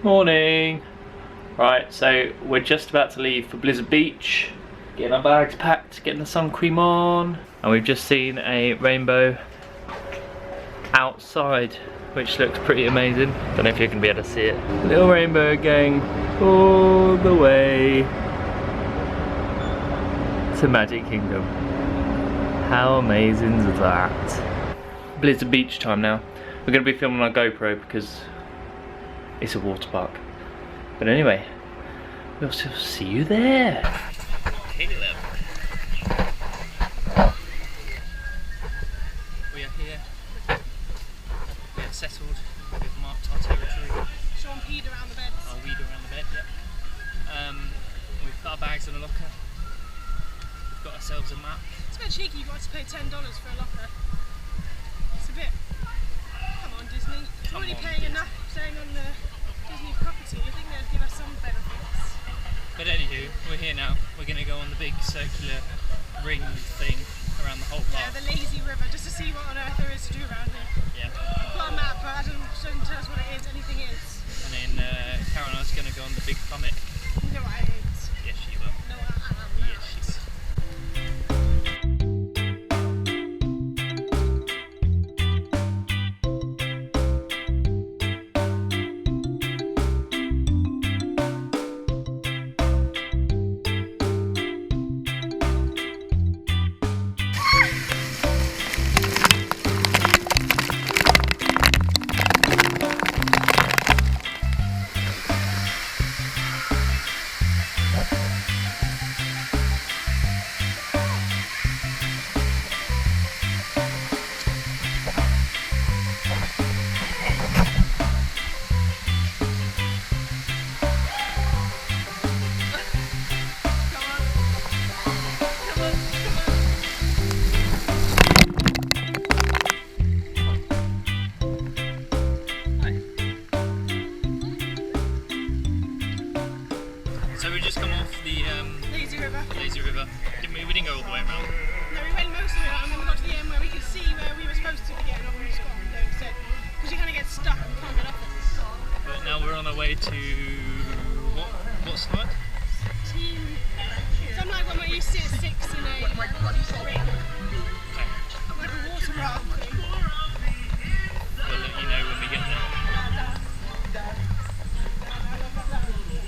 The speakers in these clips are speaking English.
Morning. Right, so we're just about to leave for Blizzard Beach, getting our bags packed, getting the sun cream on, and we've just seen a rainbow outside, which looks pretty amazing. Don't know if you can be able to see it. Little rainbow going all the way to Magic Kingdom. How amazing is that? Blizzard Beach time now. We're going to be filming on our GoPro because it's a water park. But anyway, we'll see you there. Caleb. We are here. We have settled. We've marked our territory. Sean peed around the bed. I'll weed around the bed, yep. We've put our bags in a locker. We've got ourselves a map. It's a bit cheeky, you've got to pay $10 for a locker. It's a bit... Come on, Disney. You're already paying enough staying on the Disney property. You think they'd give us some benefits? But anywho, we're here now. We're going to go on the big circular ring thing around the whole park. Yeah, the lazy river, just to see what on earth there is to do around here. Yeah. We've got a map, but it doesn't tell us what it is, anything is. And then Caroline's going to go on the big plummet. You know what it is. Yes, she will. No, I am. Yes, she will. So we just come off the Lazy river. Didn't we? We didn't go all the way around. No, we went most of it around, and then we got to the end where we could see where we were supposed to be getting off, and we just got off there instead. Because you kind of get stuck and can't get off it. But now we're on our way to what slide? Team... Something like one where you sit 6 in a ring. Like a water raft thing. We'll let you know when we get there.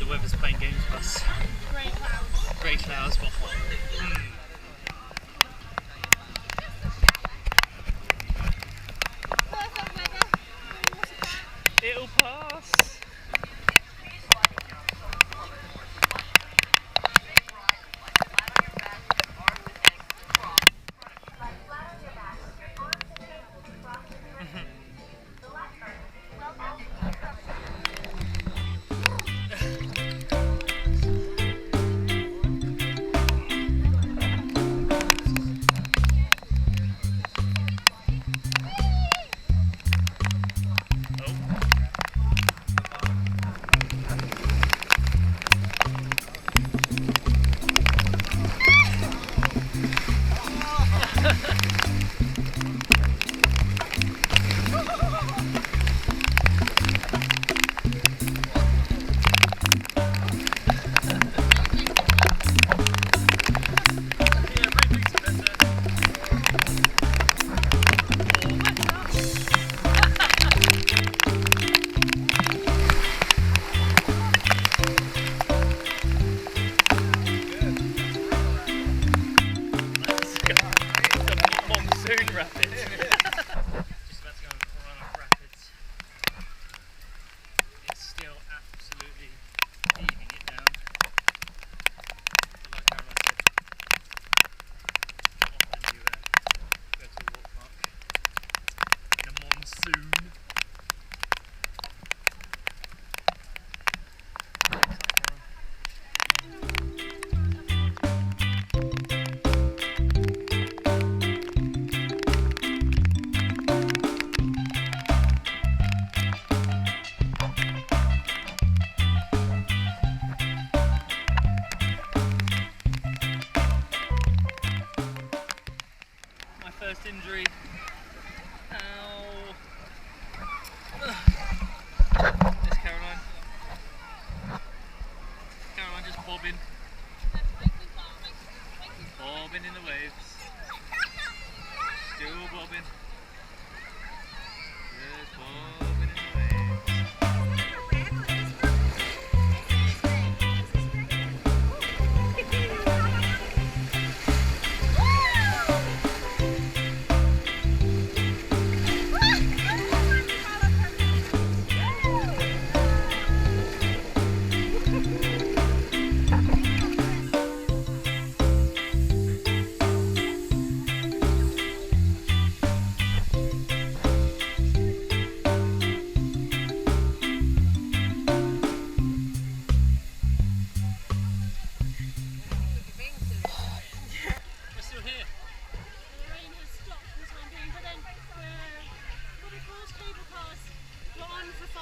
The weather's playing games with us. Grey clouds. Grey clouds, but hot. Perfect weather. It'll pass.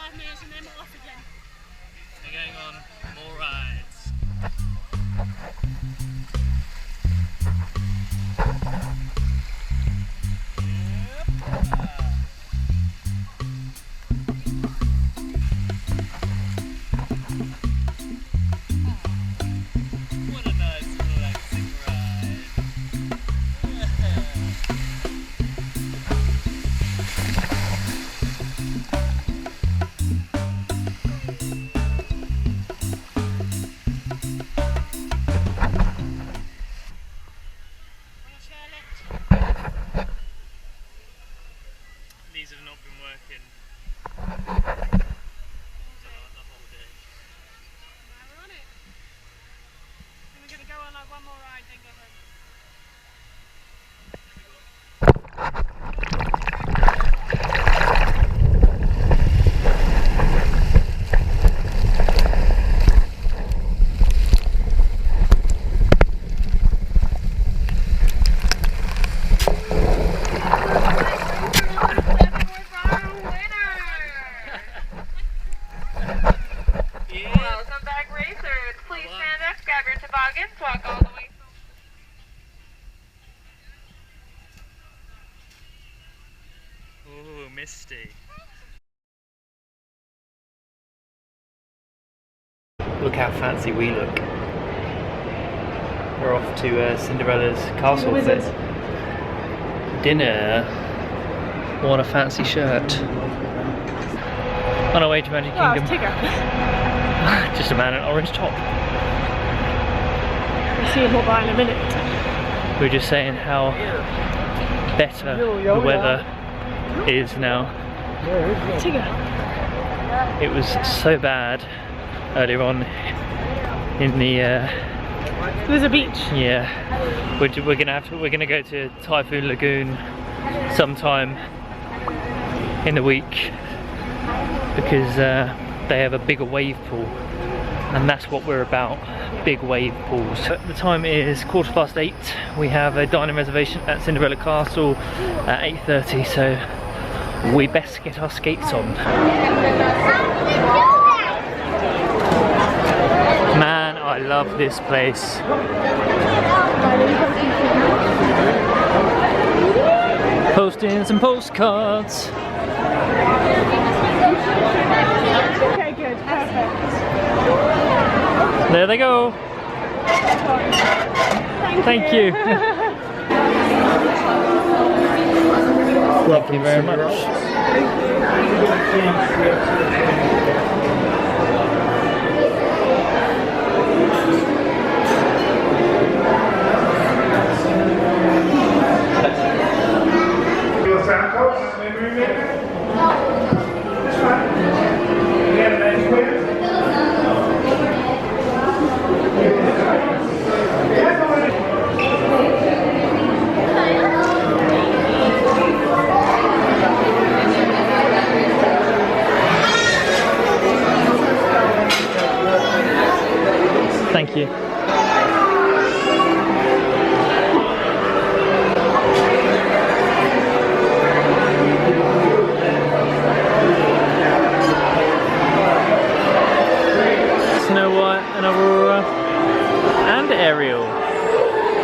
5 minutes and then we're off again. We're going on more rides. What a nice relaxing ride. These have not been working the whole day. Now we're on it. And we're going to go on like one more ride, then go home. Welcome back, racers. Please stand up, grab your toboggans, walk all the way. Ooh, misty. Look how fancy we look. We're off to Cinderella's castle for dinner. What a fancy shirt. On our way to Magic Oh, Kingdom. it's Tigger. Just a man in an orange top. We'll see what by in a minute. We were just saying how better the weather is now. Tigger. It was so bad earlier on in the There's a beach. yeah. We're gonna go to Typhoon Lagoon sometime in the week because they have a bigger wave pool, and that's what we're about, big wave pools. The time is 8:15. We have a dining reservation at Cinderella Castle at 8:30, so we best get our skates on. Man, I love this place. Posting some postcards. Okay, good. Perfect. There they go. Thank you. Thank you very much. Thank you. Snow White and Aurora and Ariel.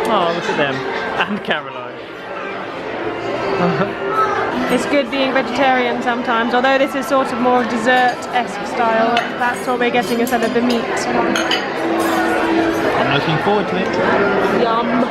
Oh, look at them. And Caroline. It's good being vegetarian sometimes, although this is sort of more dessert-esque style. That's what we're getting instead of the meat. I'm looking forward to it. Yum.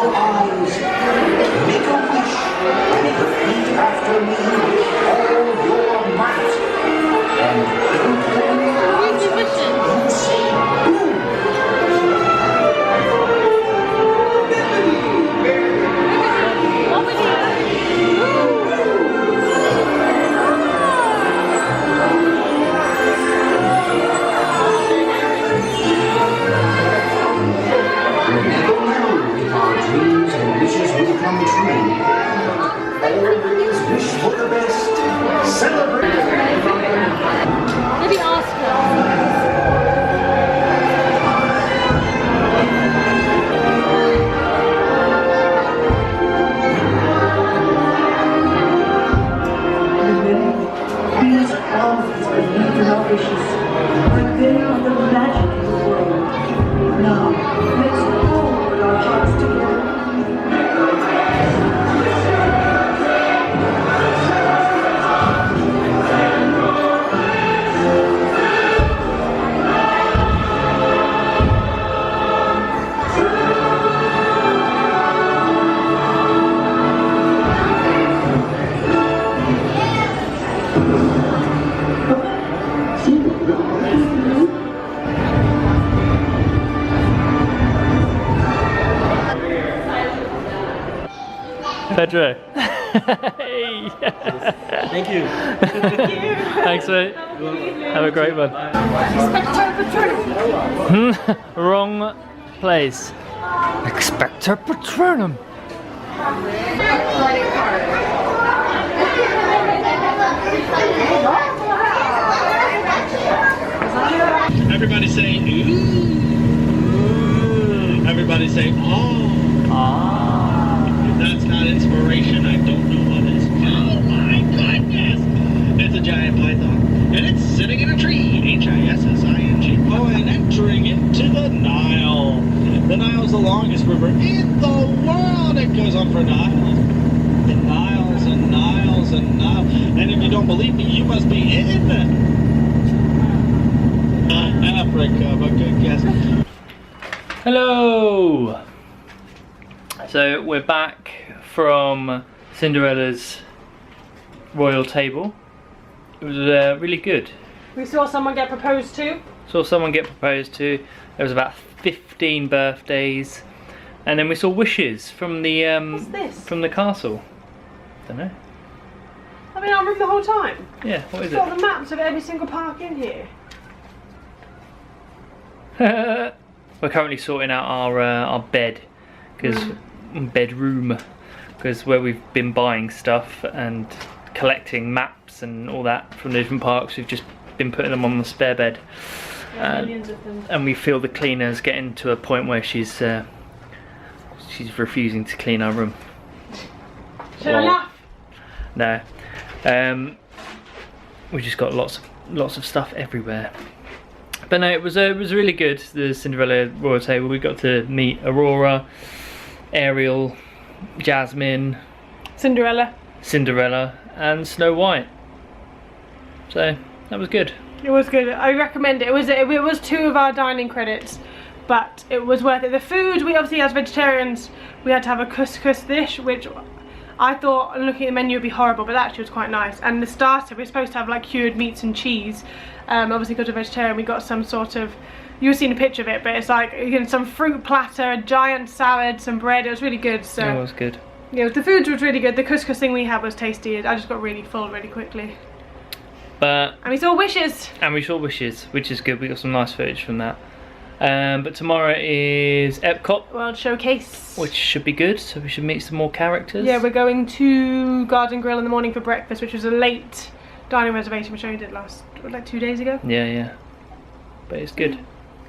your eyes. Make a wish and repeat after me with all your might. And you say boom. Dreams and wishes will come true. Always wish for the best. Celebrate. Maybe ask her. These armies believe in our wishes, but they are the magic of the world. Now, let's all put our hearts together. Pedro. Hey. Thank you. Thanks, mate. Have a great one. Wrong place. Expector Patronum. Everybody say ooh. Everybody say oh. Ah. If that's not inspiration, I don't know what is. Oh my goodness! It's a giant python, and it's sitting in a tree. H-I-S-S-I-N-G. Oh, and entering into the Nile. The Nile's the longest river in the world. It goes on for Niles. The Niles and Niles and Niles. And if you don't believe me, you must be in Africa, but good guess. Hello! So we're back from Cinderella's royal table. It was really good. We saw someone get proposed to. Saw someone get proposed to. There was about 15 birthdays. And then we saw wishes from the What's this? from the castle. Don't know. I've been in our room the whole time. Yeah, what is We've got the maps of every single park in here. it? We're currently sorting out our bed, because bedroom, because where we've been buying stuff and collecting maps and all that from the different parks, we've just been putting them on the spare bed. Millions of them. And we feel the cleaner's getting to a point where she's refusing to clean our room. Should I laugh? No, we just got lots of stuff everywhere. But no, it was really good. The Cinderella royal table. We got to meet Aurora, Ariel, Jasmine, Cinderella. and Snow White. So that was good. It was good. I recommend it. It was 2 of our dining credits, but it was worth it. The food, we obviously as vegetarians, we had to have a couscous dish, which I thought, looking at the menu, would be horrible, but that actually was quite nice. And the starter, we're supposed to have like cured meats and cheese. Obviously because we're vegetarian, we got some sort of, you've seen a picture of it, but it's like, you know, some fruit platter, a giant salad, some bread. It was really good. So It was good. yeah, the food was really good. The couscous thing we had was tasty. I just got really full really quickly. But And we saw wishes. and we saw wishes, which is good. We got some nice footage from that. But tomorrow is Epcot, World Showcase. which should be good. So we should meet some more characters. Yeah, we're going to Garden Grill in the morning for breakfast, which was a late dining reservation, which I only did like 2 days ago. Yeah. But it's good.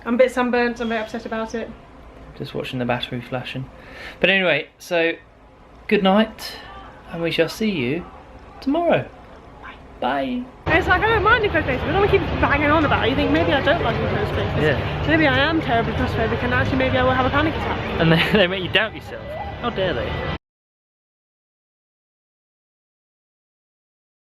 I'm a bit sunburnt, so I'm very upset about it. Just watching the battery flashing. But anyway, so good night, and we shall see you tomorrow. Bye. And it's like, I don't mind enclosed places, but I don't keep banging on about it. You think maybe I don't like enclosed places. Yeah. So maybe I am terribly claustrophobic, and actually maybe I will have a panic attack. And they make you doubt yourself. How dare they?